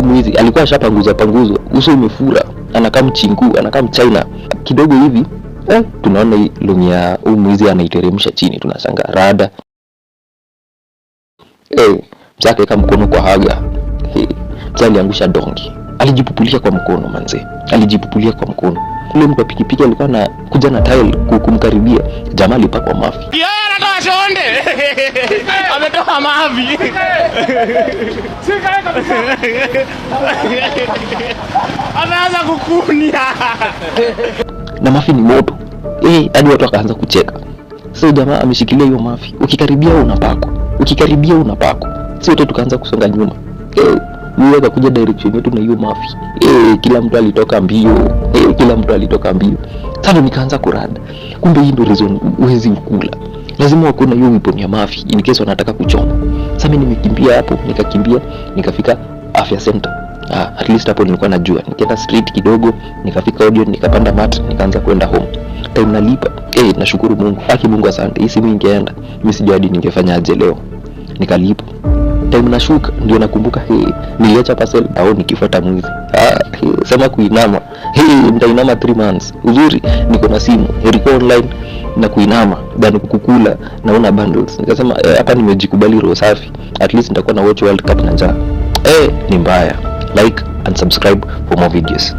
mwizi alikuwa ashapanguzwa uso umefura, anakaa mchingu, anakaa mchina kidogo hivi. Tunaona hii longi ya mwizi anaiteremsha chini, tunashangaa rada. Mzake kama mkono kwa haga. Mzee aliangusha dongi, alijipupulia kwa mkono manze, alijipupulia kwa mkono. Ule mtu wa pikipiki alikuwa na kuja na tile kumkaribia, jamaa alipakwa mafi. Anatoa shonde. Ametoa mavi. Anaanza kukunia. Na mafi ni moto. Hadi watu wakaanza kucheka. Sasa jamaa ameshikilia hiyo mafi. Ukikaribia unapakwa. Sisi wote tukaanza kusonga nyuma. Yeye akakuja direction yetu na hiyo mafi. Kila mtu alitoka mbio. Sasa nikaanza kurada. Kumbe hii ndio reason uwezi ukula. Lazima wako na hiyo weapon ya mafi in case wanataka kuchoma. Sasa mimi nimekimbia hapo, nikafika afya center. At least hapo nilikuwa najua. Nikaenda street kidogo, nikafika audio, nikapanda mat, nikaanza kwenda home. Time nalipa. Nashukuru Mungu. Mungu asante. Hii simu ingeenda, mimi sijui hadi ningefanyaje leo. Nikalipa. Time nashuka ndio nakumbuka niliacha parcel au nikifuata mwizi. Sema kuinama. Nitainama 3 months. Uzuri niko na simu, nilikuwa online na kuinama than kukula naona bundles. Nikasema hapa nimejikubali roho safi. At least nitakuwa na watch World Cup na njaa. Ni mbaya. Like and subscribe for more videos.